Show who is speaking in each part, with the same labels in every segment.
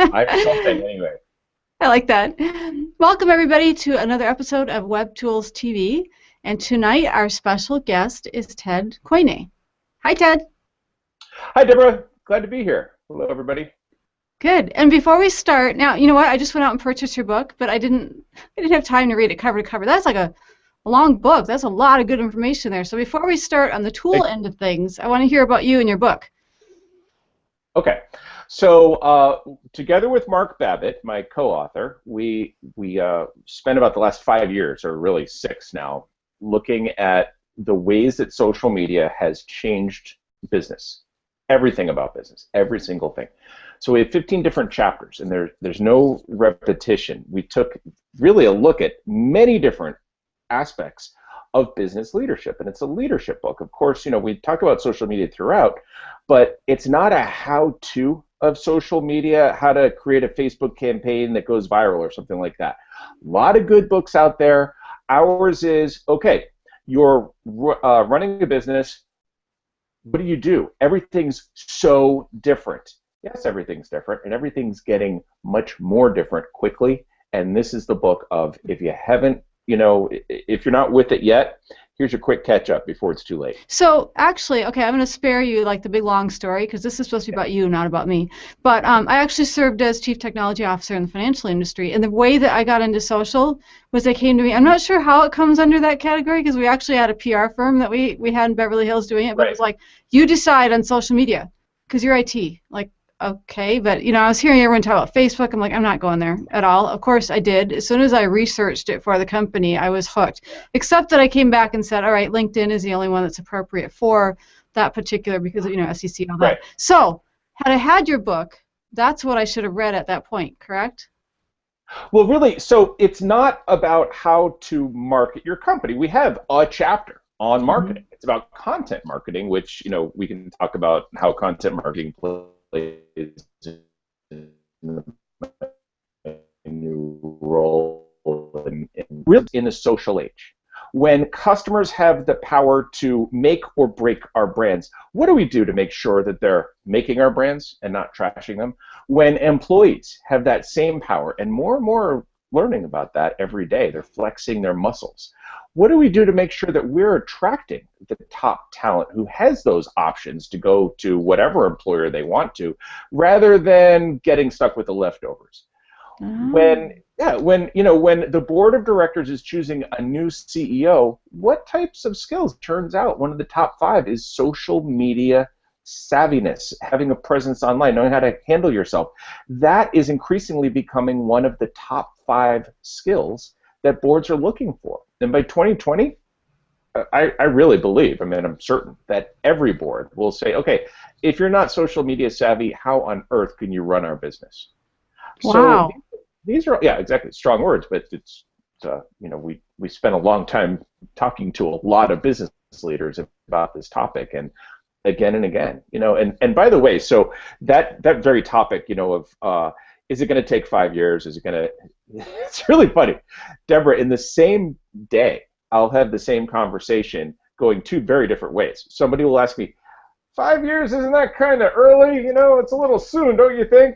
Speaker 1: I'm something anyway.
Speaker 2: I like that. Welcome, everybody, to another episode of Web Tools TV. And tonight, our special guest is Ted Coine. Hi, Ted.
Speaker 1: Hi, Deborah. Glad to be here. Hello, everybody.
Speaker 2: Good. And before we start, now, you know what? I just went out and purchased your book, but I didn't have time to read it cover to cover. That's like a long book. That's a lot of good information there. So before we start on the tool
Speaker 1: Hey,
Speaker 2: end of things, I want to hear about you and your book.
Speaker 1: okay. So, together with Mark Babbitt, my co-author, we spent about the last 5 years, or really six now, looking at the ways that social media has changed business. Everything about business, every single thing. So we have 15 different chapters, and there's no repetition. We took really a look at many different aspects of business leadership, and it's a leadership book. Of course, we talk about social media throughout, but it's not a how-to of social media, how to create a Facebook campaign that goes viral or something like that. A lot of good books out there. Ours is, okay, you're running a business. What do you do? Everything's so different. Yes, everything's different, and everything's getting much more different quickly. And this is the book of, if you haven't, if you're not with it yet, here's your quick catch up before it's too late.
Speaker 2: So actually, okay, I'm going to spare you like the big long story because this is supposed to be about you, not about me. But I actually served as chief technology officer in the financial industry, and the way that I got into social was they came to me. I'm not sure how it comes under that category because we actually had a PR firm that we had in Beverly Hills doing it, but it
Speaker 1: Right.
Speaker 2: was like, you decide on social media because you're IT. Like, okay, but I was hearing everyone talk about Facebook. I'm like, I'm not going there at all. Of course I did. As soon as I researched it for the company, I was hooked. Except that I came back and said, all right, LinkedIn is the only one that's appropriate for that particular because of, SEC and all
Speaker 1: Right.
Speaker 2: that. So, had I had your book, that's what I should have read at that point, correct?
Speaker 1: Well, really, so it's not about how to market your company. We have a chapter on
Speaker 2: Hmm.
Speaker 1: marketing. It's about content marketing, which, we can talk about how content marketing plays a new role really in the social age. When customers have the power to make or break our brands, what do we do to make sure that they're making our brands and not trashing them? When employees have that same power, and more are learning about that every day, they're flexing their muscles. What do we do to make sure that we're attracting the top talent who has those options to go to whatever employer they want to, rather than getting stuck with the leftovers?
Speaker 2: Ah.
Speaker 1: When the board of directors is choosing a new CEO, what types of skills? Turns out one of the top five is social media savviness, having a presence online, knowing how to handle yourself. That is increasingly becoming one of the top five skills that boards are looking for. And by 2020, I really believe, I'm certain that every board will say, okay, if you're not social media savvy, how on earth can you run our business? So
Speaker 2: Wow.
Speaker 1: these are, yeah, exactly, strong words, but we spent a long time talking to a lot of business leaders about this topic, and again, and by the way, so that very topic, of is it going to take 5 years? Is it going to? It's really funny, Deborah. In the same day, I'll have the same conversation going two very different ways. Somebody will ask me, 5 years, isn't that kind of early? It's a little soon, don't you think?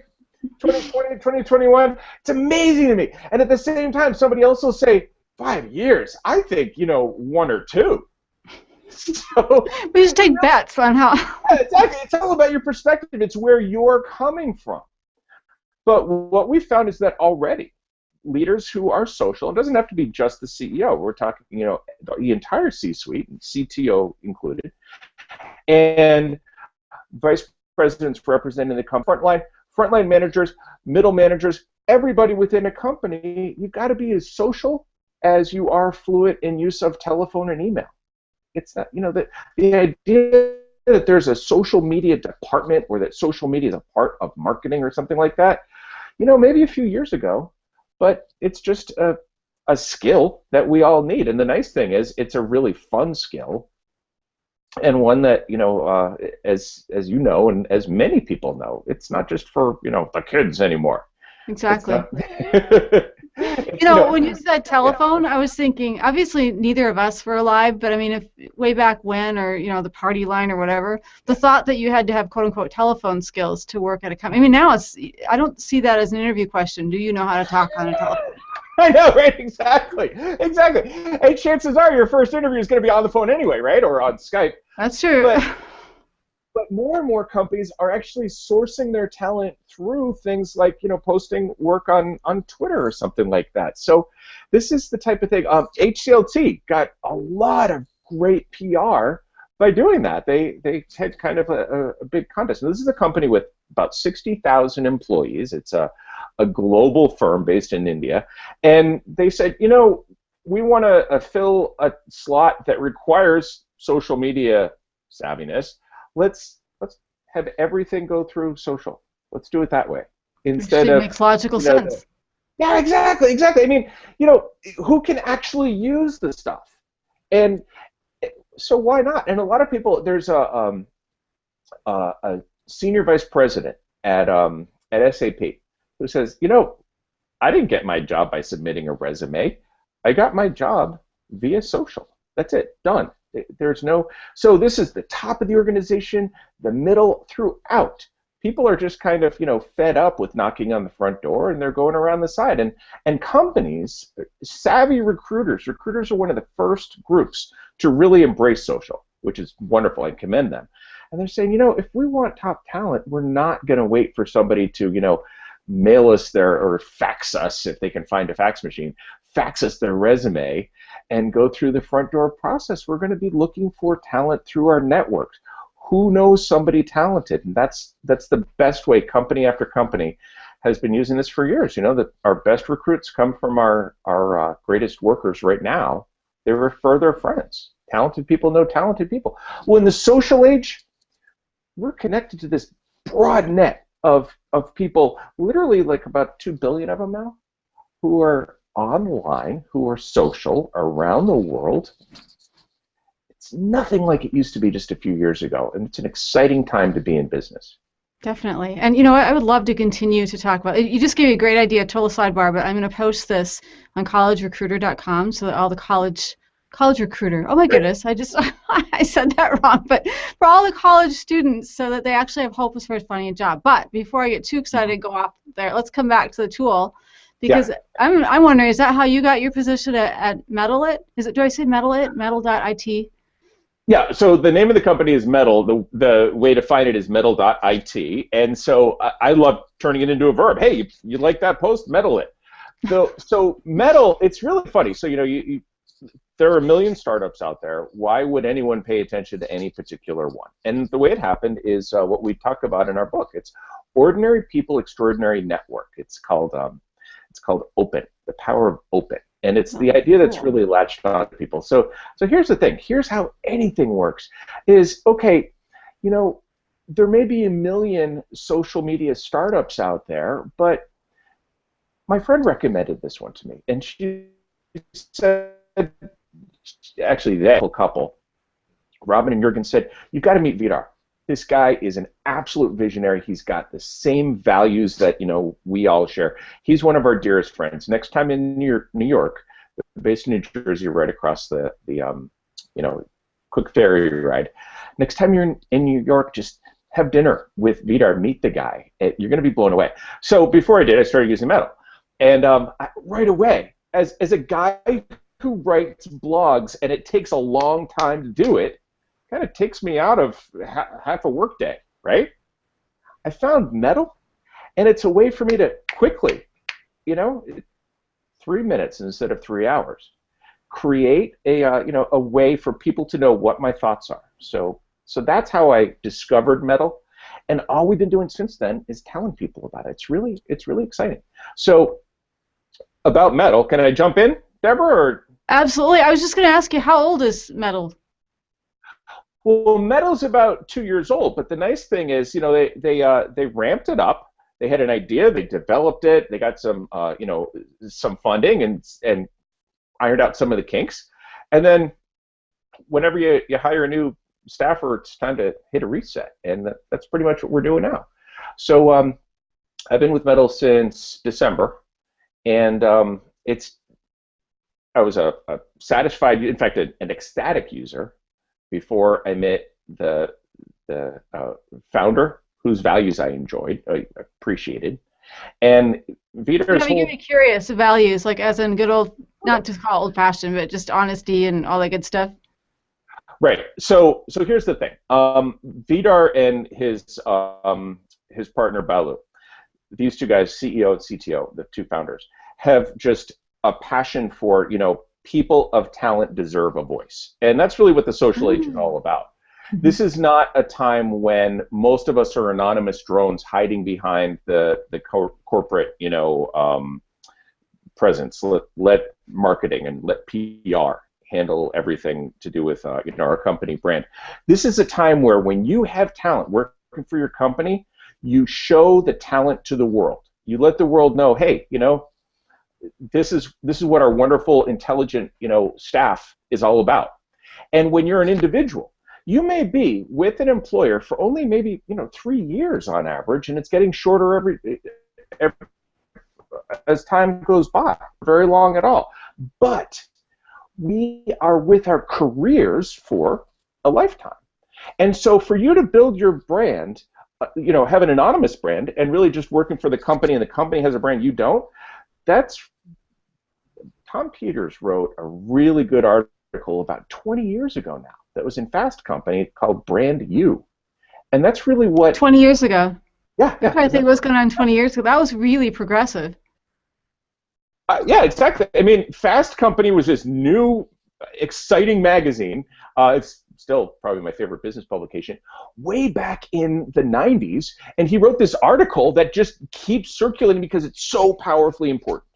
Speaker 1: 2020, 2021. It's amazing to me. And at the same time, somebody else will say, 5 years? I think, one or two. So,
Speaker 2: We just take bets on how.
Speaker 1: yeah, exactly. It's all about your perspective. It's where you're coming from. But what we found is that already leaders who are social, it doesn't have to be just the CEO. We're talking, the entire C-suite, CTO included, and vice presidents representing the frontline managers, middle managers, everybody within a company. You've got to be as social as you are fluent in use of telephone and email. It's not, the idea that there's a social media department or that social media is a part of marketing or something like that, maybe a few years ago, but it's just a skill that we all need. And the nice thing is it's a really fun skill, and one that, as you know, and as many people know, it's not just for, the kids anymore. It's
Speaker 2: Exactly.
Speaker 1: not.
Speaker 2: You
Speaker 1: It's,
Speaker 2: know, when you said
Speaker 1: yeah.
Speaker 2: telephone, I was thinking, obviously neither of us were alive, but I mean, if way back when, or the party line or whatever, the thought that you had to have quote unquote telephone skills to work at a company. I mean, now I don't see that as an interview question. Do you know how to talk on a telephone?
Speaker 1: I know, right? Exactly, exactly. And chances are your first interview is going to be on the phone anyway, right, or on Skype.
Speaker 2: That's true.
Speaker 1: But more and more companies are actually sourcing their talent through things like posting work on Twitter or something like that. So this is the type of thing. HCLT got a lot of great PR by doing that. They had kind of a big contest. And this is a company with about 60,000 employees. It's a global firm based in India, and they said, we want to fill a slot that requires social media savviness. Let's have everything go through social. Let's do it that way instead
Speaker 2: Actually
Speaker 1: of
Speaker 2: makes logical sense.
Speaker 1: yeah, exactly. I mean, who can actually use the stuff, and so why not? And a lot of people, there's a senior vice president at SAP who says, I didn't get my job by submitting a resume. I got my job via social. That's it. Done. There's no. So this is the top of the organization, the middle, throughout. People are just kind of, fed up with knocking on the front door, and they're going around the side. And companies, savvy recruiters are one of the first groups to really embrace social, which is wonderful. I commend them. And they're saying, if we want top talent, we're not going to wait for somebody to, mail us or fax us, if they can find a fax machine, fax us their resume and go through the front door process. We're going to be looking for talent through our networks. Who knows somebody talented? And that's the best way. Company after company has been using this for years. That our best recruits come from our greatest workers right now. They refer their friends. Talented people know talented people. Well, in the social age, we're connected to this broad net of people, literally like about 2 billion of them now, who are online, who are social around the world. It's nothing like it used to be just a few years ago, and it's an exciting time to be in business.
Speaker 2: Definitely. And I would love to continue to talk about it. You just gave me a great idea, total sidebar, but I'm going to post this on collegerecruiter.com so that all the college recruiter. Oh my goodness, I said that wrong. But for all the college students, so that they actually have hope as far as finding a job. But before I get too excited and go off there, let's come back to the tool, because
Speaker 1: Yeah.
Speaker 2: I'm wondering, is that how you got your position at Meddle.it? Do I say Meddle.it? Meddle.it?
Speaker 1: Yeah, so the name of the company is Meddle. The way to find it is Meddle.it. And so I love turning it into a verb. Hey, you like that post? Meddle it. So Meddle, it's really funny. So, there are a million startups out there. Why would anyone pay attention to any particular one? And the way it happened is what we talk about in our book. It's Ordinary People, Extraordinary Network. It's called Open, the power of open. And it's the idea that's really latched on to people. So here's the thing. Here's how anything works. Is, okay, there may be a million social media startups out there, but my friend recommended this one to me. And she said, actually, the couple, Robin and Jürgen, said, you've got to meet Vidar. This guy is an absolute visionary. He's got the same values that we all share. He's one of our dearest friends. Next time in New York, based in New Jersey, right across the quick ferry ride. Next time you're in New York, just have dinner with Vidar. Meet the guy. You're going to be blown away. So before I did, I started using Meddle, and right away, as a guy who writes blogs, and it takes a long time to do it, kind of takes me out of half a workday, right? I found Meddle, and it's a way for me to quickly, 3 minutes instead of 3 hours, create a way for people to know what my thoughts are. So that's how I discovered Meddle, and all we've been doing since then is telling people about it. It's really exciting. So about Meddle, can I jump in, Deborah? Or?
Speaker 2: Absolutely. I was just going to ask you, how old is Meddle?
Speaker 1: Well, Meddle's about 2 years old, but the nice thing is, they ramped it up. They had an idea, they developed it, they got some some funding and ironed out some of the kinks, and then whenever you hire a new staffer, it's time to hit a reset, and that's pretty much what we're doing now. So I've been with Meddle since December, and It's I was a satisfied, in fact, an ecstatic user before I met the founder whose values I enjoyed, I appreciated, and
Speaker 2: You know,
Speaker 1: Vidar's
Speaker 2: you get
Speaker 1: whole
Speaker 2: me curious. Values, like as in good old, not to call it old fashioned, but just honesty and all that good stuff.
Speaker 1: right. So here's the thing. Vidar and his partner Balu, these two guys, CEO and CTO, the two founders, have just a passion for, people of talent deserve a voice. And that's really what the social age is
Speaker 2: Mm.
Speaker 1: all about.
Speaker 2: Mhm.
Speaker 1: This is not a time when most of us are anonymous drones hiding behind the corporate, presence. Let marketing and let PR handle everything to do with, our company brand. This is a time where when you have talent working for your company, you show the talent to the world. You let the world know, hey, this is what our wonderful, intelligent, staff is all about. And when you're an individual, you may be with an employer for only maybe 3 years on average, and it's getting shorter every as time goes by, very long at all. But we are with our careers for a lifetime. And so for you to build your brand, have an anonymous brand and really just working for the company and the company has a brand you don't, that's Tom Peters wrote a really good article about 20 years ago now that was in Fast Company called Brand You. And that's really what,
Speaker 2: 20 years ago.
Speaker 1: yeah,
Speaker 2: I'm
Speaker 1: yeah,
Speaker 2: trying to think what's going on 20 years ago. That was really progressive.
Speaker 1: yeah, exactly. I mean, Fast Company was this new, exciting magazine. It's still probably my favorite business publication, way back in the 90s. And he wrote this article that just keeps circulating because it's so powerfully important.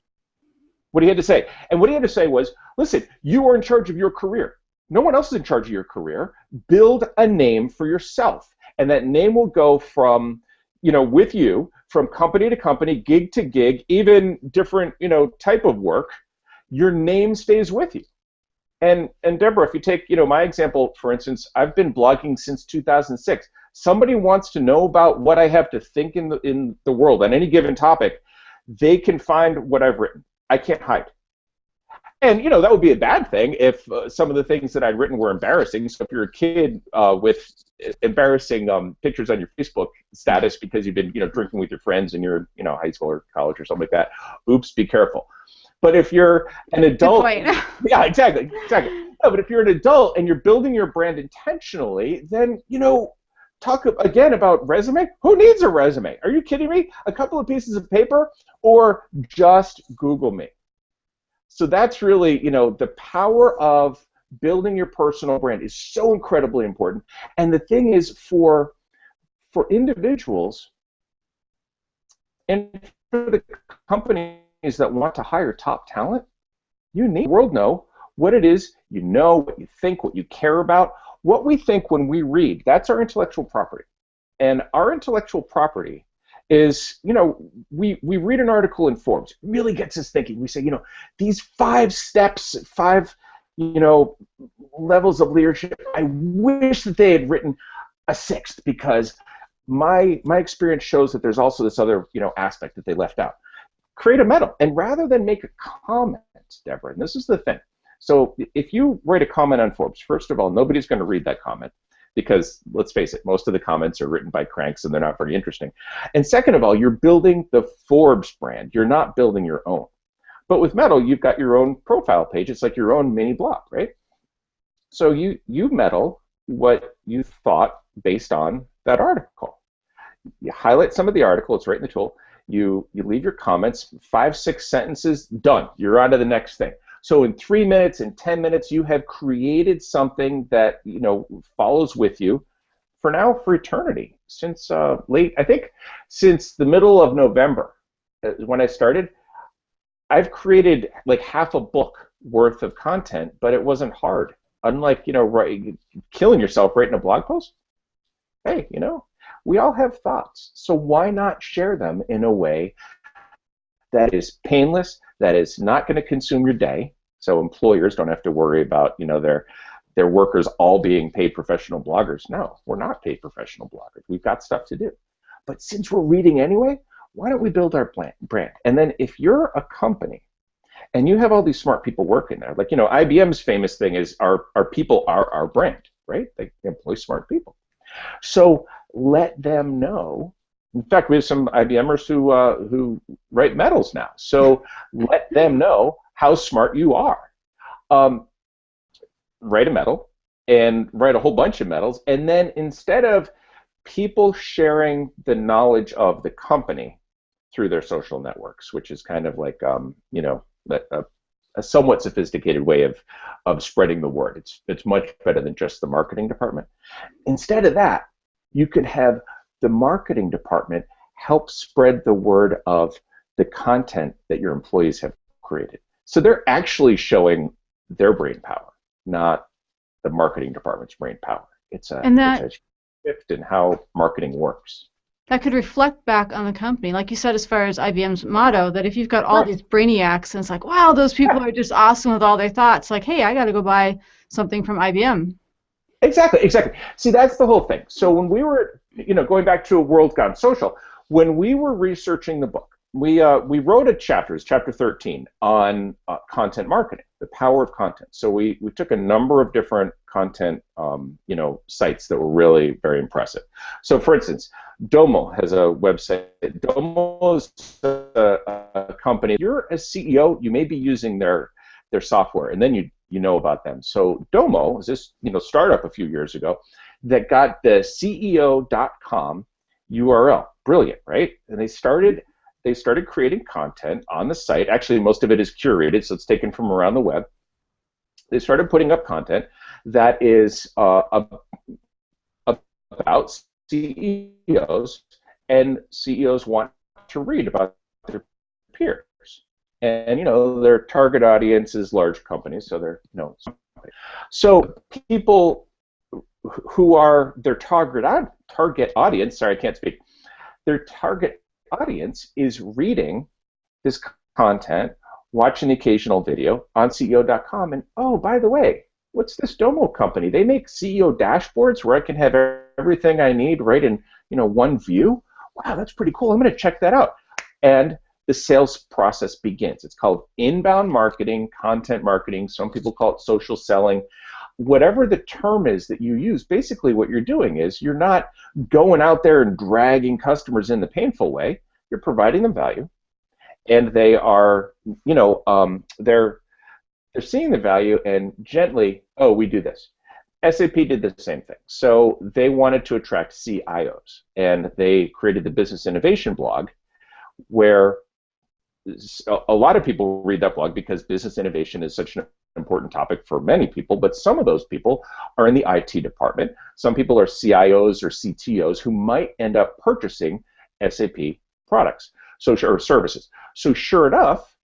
Speaker 1: What he had to say. And what he had to say was, listen, you are in charge of your career. No one else is in charge of your career. Build a name for yourself. And that name will go from, with you, from company to company, gig to gig, even different, type of work. Your name stays with you. And Deborah, if you take, my example, for instance, I've been blogging since 2006. Somebody wants to know about what I have to think in the world on any given topic, they can find what I've written. I can't hide. And, that would be a bad thing if some of the things that I'd written were embarrassing. So if you're a kid with embarrassing pictures on your Facebook status because you've been, drinking with your friends and you're, high school or college or something like that, oops, be careful. But if you're an
Speaker 2: Good
Speaker 1: adult,
Speaker 2: point.
Speaker 1: yeah, exactly. No, but if you're an adult and you're building your brand intentionally, then, talk again about resume. Who needs a resume? Are you kidding me? A couple of pieces of paper or just Google me. So that's really, the power of building your personal brand is so incredibly important. And the thing is, for individuals and for the companies that want to hire top talent, you need the world know what it is you know, what you think, what you care about, what we think when we read. That's our intellectual property. And our intellectual property is, we read an article in Forbes. It really gets us thinking. We say, these 5 steps, 5, levels of leadership, I wish that they had written a 6th because my experience shows that there's also this other, aspect that they left out. Create a medal. And rather than make a comment, Deborah, and this is the thing. So if you write a comment on Forbes, first of all, nobody's going to read that comment because, let's face it, most of the comments are written by cranks and they're not very interesting. And second of all, you're building the Forbes brand. You're not building your own. But with Meddle, you've got your own profile page. It's like your own mini blog, right? So you Meddle what you thought based on that article. You highlight some of the article. It's right in the tool. You leave your comments, 5, 6 sentences, done. You're on to the next thing. So in 3 minutes, in 10 minutes, you have created something that follows with you for eternity. Since since the middle of November, when I started, I've created like half a book worth of content, but it wasn't hard. Unlike killing yourself writing a blog post. Hey, we all have thoughts, so why not share them in a way that is painless, that is not going to consume your day, so employers don't have to worry about their workers all being paid professional bloggers. No, we're not paid professional bloggers. We've got stuff to do. But since we're reading anyway, why don't we build our brand? And then if you're a company And you have all these smart people working there. Like, IBM's famous thing is our people are our brand, right? They employ smart people. So let them know. In fact, we have some IBMers who write medals now. So let them know how smart you are. Um, Write a medal and write a whole bunch of medals, and then instead of people sharing the knowledge of the company through their social networks, which is kind of like a somewhat sophisticated way of spreading the word. It's much better than just the marketing department. Instead of that, you could have the marketing department help spread the word of the content that your employees have created. So they're actually showing their brain power, not the marketing department's brain power. It's a shift in how marketing works.
Speaker 2: That could reflect back on the company, like you said, as far as IBM's motto, that if you've got all these brainiacs and it's like, wow, those people are just awesome with all their thoughts, like, hey, I got to go buy something from IBM.
Speaker 1: Exactly. See, that's the whole thing. So when we were, going back to A World Gone Social, when we were researching the book, we wrote a chapter, it's chapter 13, on content marketing, the power of content. So we took a number of different content, sites that were really very impressive. So for instance, Domo has a website. Domo is a company. If you're a CEO, you may be using their software, and then you know about them. So Domo is this startup a few years ago that got the CEO.com URL. Brilliant, right? And they started creating content on the site. Actually, most of it is curated, so it's taken from around the web. They started putting up content that is about CEOs, and CEOs want to read about their peers. And their target audience is large companies, so they're so people who are their target audience. Sorry, I can't speak. Their target audience is reading this content, watching the occasional video on CEO.com, and oh, by the way, what's this Domo company? They make CEO dashboards where I can have everything I need right in one view. Wow, that's pretty cool. I'm going to check that out. And the sales process begins. It's called inbound marketing, content marketing. Some people call it social selling. Whatever the term is that you use, basically what you're doing is you're not going out there and dragging customers in the painful way. You're providing them value, and they are, they're seeing the value and gently, oh, we do this. SAP did the same thing. So they wanted to attract CIOs, and they created the Business Innovation blog, where a lot of people read that blog because business innovation is such an important topic for many people, but some of those people are in the IT department. Some people are CIOs or CTOs who might end up purchasing SAP products or services. So sure enough,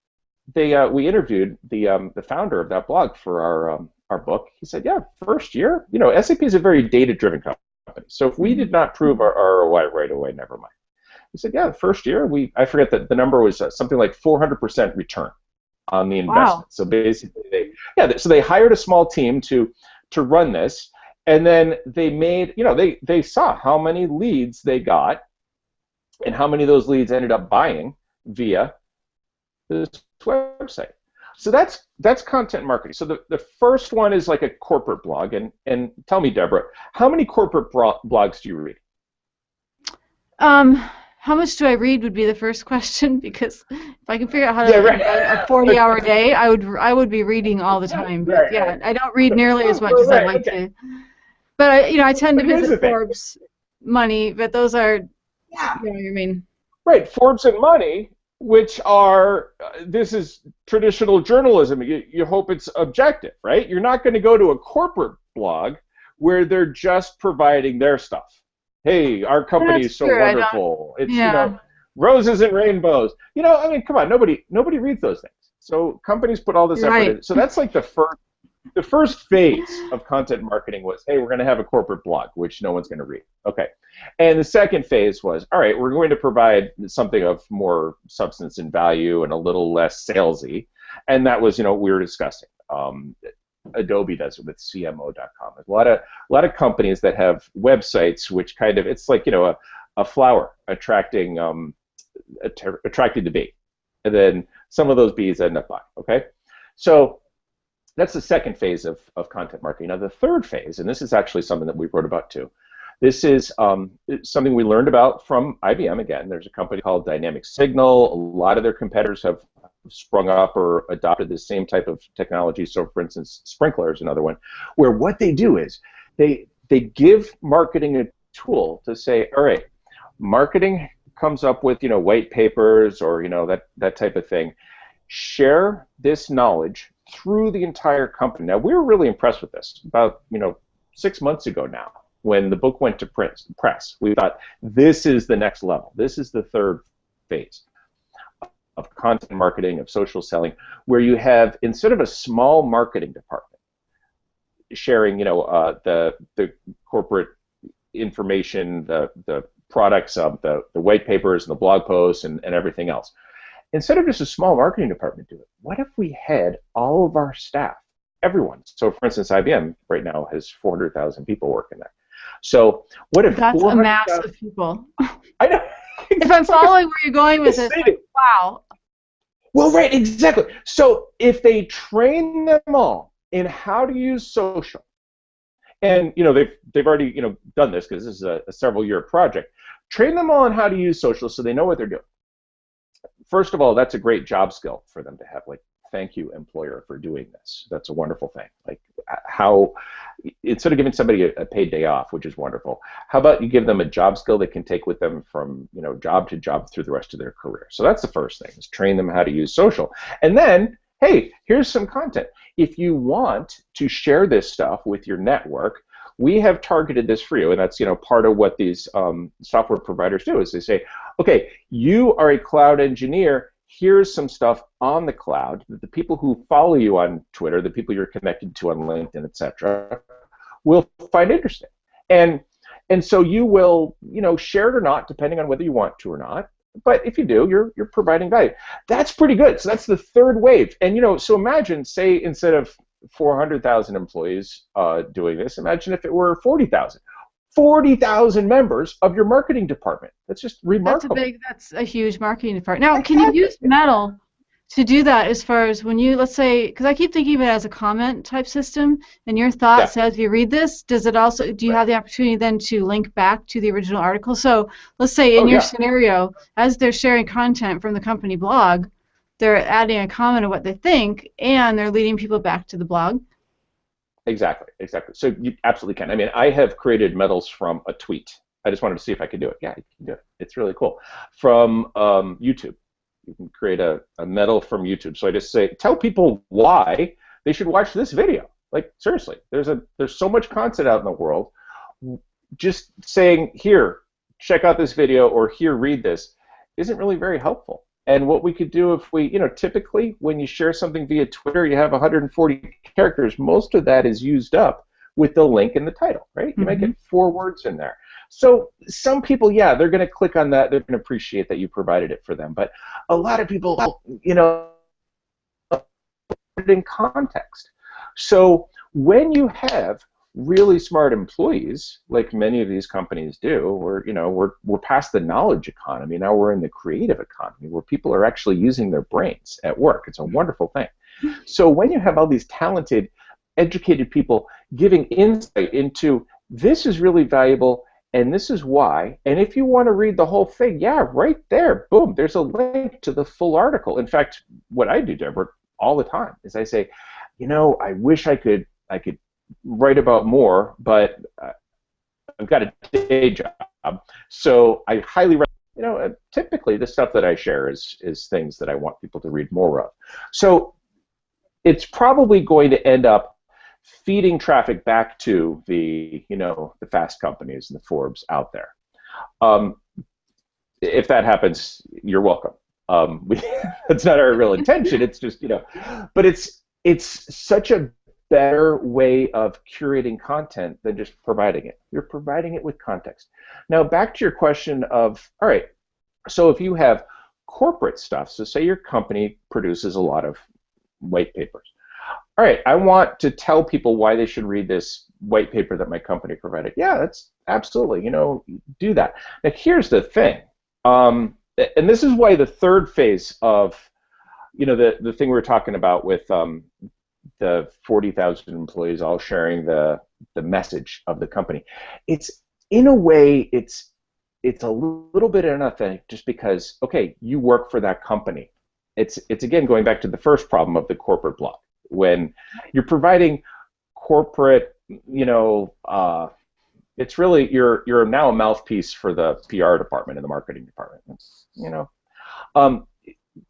Speaker 1: we interviewed the founder of that blog for our book. He said, yeah, first year, SAP is a very data-driven company. So if we did not prove our ROI right away, never mind. He said, yeah, the first year, I forget that the number was something like 400% return on the investment.
Speaker 2: Wow.
Speaker 1: So basically, so they hired a small team to run this, and then they made, they saw how many leads they got and how many of those leads ended up buying via this website. So that's content marketing. So the first one is like a corporate blog, and tell me, Deborah, how many corporate blogs do you read?
Speaker 2: How much do I read would be the first question, because if I can figure out how to read a 40-hour day, I would be reading all the time. But yeah, I don't read nearly as much as I'd like to. But I tend to visit Forbes, Money, but those are, you know what I mean.
Speaker 1: Right, Forbes and Money, which are, this is traditional journalism. You hope it's objective, right? You're not going to go to a corporate blog where they're just providing their stuff. Hey, our company is so wonderful. It's roses and rainbows. I mean, come on, nobody reads those things. So companies put all this effort in. So that's like the first phase of content marketing was, hey, we're going to have a corporate blog, which no one's going to read. Okay. And the second phase was, all right, we're going to provide something of more substance and value and a little less salesy. And that was, we were discussing. Adobe does it with CMO.com. There's a lot of companies that have websites which kind of, it's like, a flower attracting the bee. and then some of those bees end up buying. Okay, so that's the second phase of content marketing. Now the third phase, and this is actually something that we wrote about too. This is something we learned about from IBM. Again, there's a company called Dynamic Signal. A lot of their competitors have sprung up or adopted the same type of technology. So for instance, Sprinkler is another one, where what they do is they give marketing a tool to say, all right, marketing comes up with, white papers or, that type of thing. Share this knowledge through the entire company. Now, we were really impressed with this about, 6 months ago now when the book went to press. We thought, this is the next level. This is the third phase of content marketing, of social selling, where you have, instead of a small marketing department sharing, the corporate information, the products, the white papers and the blog posts and everything else. Instead of just a small marketing department do it, what if we had all of our staff, everyone? So for instance, IBM right now has 400,000 people working there. So what if
Speaker 2: that's a mass of people.
Speaker 1: I know.
Speaker 2: If I'm following where you're going with this, like, wow.
Speaker 1: Well, right, exactly. So if they train them all in how to use social, and they've already done this because this is a several-year project. Train them all on how to use social so they know what they're doing. First of all, that's a great job skill for them to have. Like, thank you, employer, for doing this. That's a wonderful thing. Like, how instead of giving somebody a paid day off, which is wonderful, how about you give them a job skill they can take with them from job to job through the rest of their career. So that's the first thing, is train them how to use social. And then, hey, here's some content. If you want to share this stuff with your network, we have targeted this for you, and that's part of what these software providers do, is they say, okay, you are a cloud engineer, here's some stuff on the cloud that the people who follow you on Twitter, the people you're connected to on LinkedIn, etc., will find interesting. And so you will share it or not, depending on whether you want to or not. But if you do, you're providing value. That's pretty good. So that's the third wave. And so imagine, say, instead of 400,000 employees doing this, imagine if it were 40,000. 40,000 members of your marketing department. That's just remarkable.
Speaker 2: That's a huge marketing department. Now, can you use Meddle to do that, as far as when you, let's say, because I keep thinking of it as a comment type system, and your thought says, if you read this, does it also, do you have the opportunity then to link back to the original article? So let's say in your scenario, as they're sharing content from the company blog, they're adding a comment of what they think, and they're leading people back to the blog.
Speaker 1: Exactly. So you absolutely can. I mean, I have created medals from a tweet. I just wanted to see if I could do it. Yeah, you can do it. It's really cool. From YouTube. You can create a medal from YouTube. So I just say, tell people why they should watch this video. Like, seriously, there's so much content out in the world. Just saying, here, check out this video, or here, read this, isn't really very helpful. And what we could do if we, typically when you share something via Twitter, you have 140 characters. Most of that is used up with the link in the title, right? You might get 4 words in there. So some people, they're going to click on that. They're going to appreciate that you provided it for them. But a lot of people, put it in context. So when you have really smart employees, like many of these companies do, we're past the knowledge economy. Now we're in the creative economy, where people are actually using their brains at work. It's a wonderful thing. So when you have all these talented, educated people giving insight into, this is really valuable, and this is why, and if you want to read the whole thing, right there, boom, there's a link to the full article. In fact, what I do, Deborah, all the time is I say, I wish I could write about more, but I've got a day job, so I highly recommend. Typically the stuff that I share is things that I want people to read more of. So it's probably going to end up feeding traffic back to the the Fast Companies and the Forbes out there. If that happens, you're welcome. That's not our real intention. It's just but it's such a better way of curating content than just providing it. You're providing it with context. Now back to your question of, all right, so if you have corporate stuff, so say your company produces a lot of white papers. All right, I want to tell people why they should read this white paper that my company provided. Yeah, that's absolutely, do that. Now here's the thing, and this is why the third phase of the thing we were talking about with the 40,000 employees all sharing the message of the company. It's in a way it's a little bit inauthentic just because, okay, you work for that company. It's again going back to the first problem of the corporate blog. When you're providing corporate, it's really you're now a mouthpiece for the PR department and the marketing department. Um,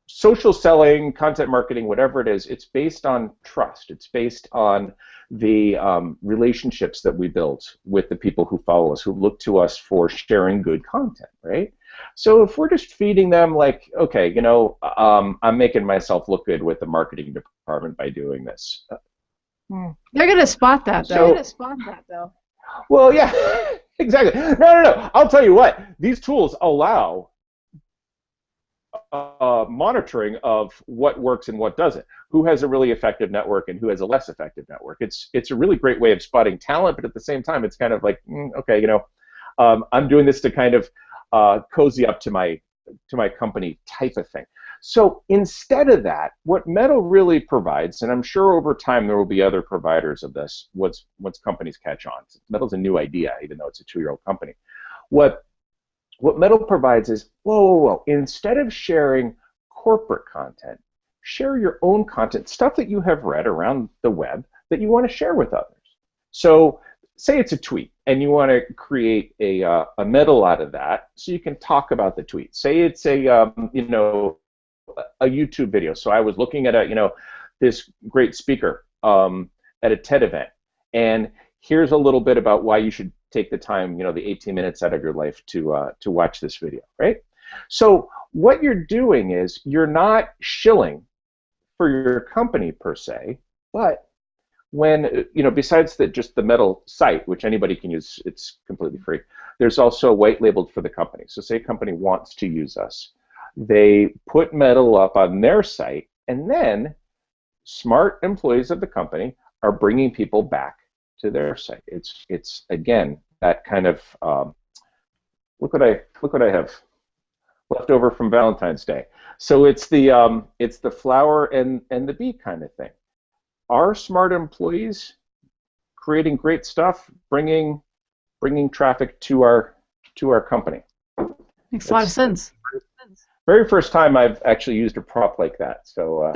Speaker 1: Social selling, content marketing, whatever it is, it's based on trust. It's based on the relationships that we build with the people who follow us, who look to us for sharing good content, right? So if we're just feeding them like, okay, I'm making myself look good with the marketing department by doing this.
Speaker 2: They're going to spot that, though.
Speaker 1: Well, yeah, exactly. No. I'll tell you what. These tools allow monitoring of what works and what doesn't. Who has a really effective network and who has a less effective network. It's a really great way of spotting talent, but at the same time, it's kind of like, okay, I'm doing this to kind of cozy up to my company type of thing. So instead of that, what Meddle really provides, and I'm sure over time there will be other providers of this once companies catch on. Meddle's a new idea, even though it's a 2-year-old company. What Meddle provides is, whoa, instead of sharing corporate content, share your own content, stuff that you have read around the web that you want to share with others. So say it's a tweet, and you want to create a Meddle out of that so you can talk about the tweet. Say it's a YouTube video. So I was looking at this great speaker at a TED event, and here's a little bit about why you should take the time, the 18 minutes out of your life to watch this video, right? So what you're doing is you're not shilling for your company per se, but when, besides just the Meddle site, which anybody can use, it's completely free, there's also white labeled for the company. So say a company wants to use us. They put Meddle up on their site, and then smart employees of the company are bringing people back to their site. It's again that kind of look what I have left over from Valentine's Day. So it's the flower and the bee kind of thing. Our smart employees creating great stuff, bringing traffic to our company.
Speaker 2: Makes a lot of sense.
Speaker 1: Very first time I've actually used a prop like that. So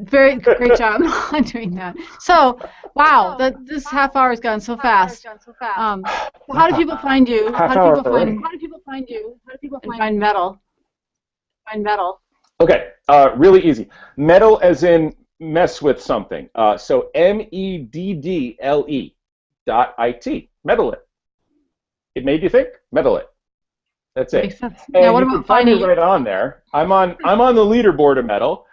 Speaker 2: very great job on doing that. So wow, this half hour has gone so fast. How do people find you? How do people find Meddle?
Speaker 1: Okay, really easy. Meddle as in mess with something. So MEDDLE.IT. Meddle.it. It made you think? Meddle.it. That's it.
Speaker 2: Makes sense.
Speaker 1: And
Speaker 2: now, what
Speaker 1: you
Speaker 2: about
Speaker 1: can find
Speaker 2: finding
Speaker 1: me right on there. I'm on the leaderboard of Meddle.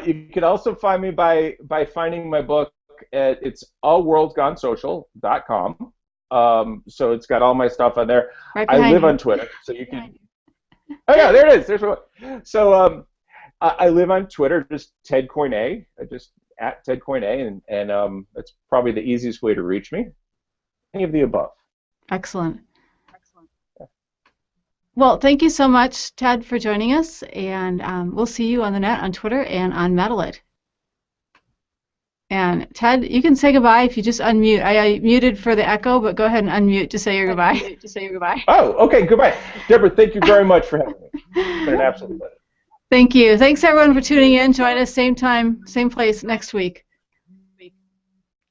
Speaker 1: You can also find me by finding my book at allworldsgonesocial.com. So it's got all my stuff on there.
Speaker 2: Right
Speaker 1: I live
Speaker 2: you.
Speaker 1: on Twitter, so you can. Oh yeah, there it is. There's one. So I live on Twitter, just Ted Coine, just at Ted Coine, and that's probably the easiest way to reach me. Any of the above.
Speaker 2: Excellent. Well, thank you so much, Ted, for joining us, and we'll see you on the net on Twitter and on Meddle.it. And Ted, you can say goodbye if you just unmute. I muted for the echo, but go ahead and unmute to say your goodbye.
Speaker 1: Oh, okay, goodbye. Deborah, thank you very much for having me. It's been an absolute pleasure.
Speaker 2: Thank you. Thanks, everyone, for tuning in. Join us same time, same place next week.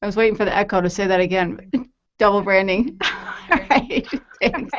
Speaker 2: I was waiting for the echo to say that again. Double branding. All right. Thanks.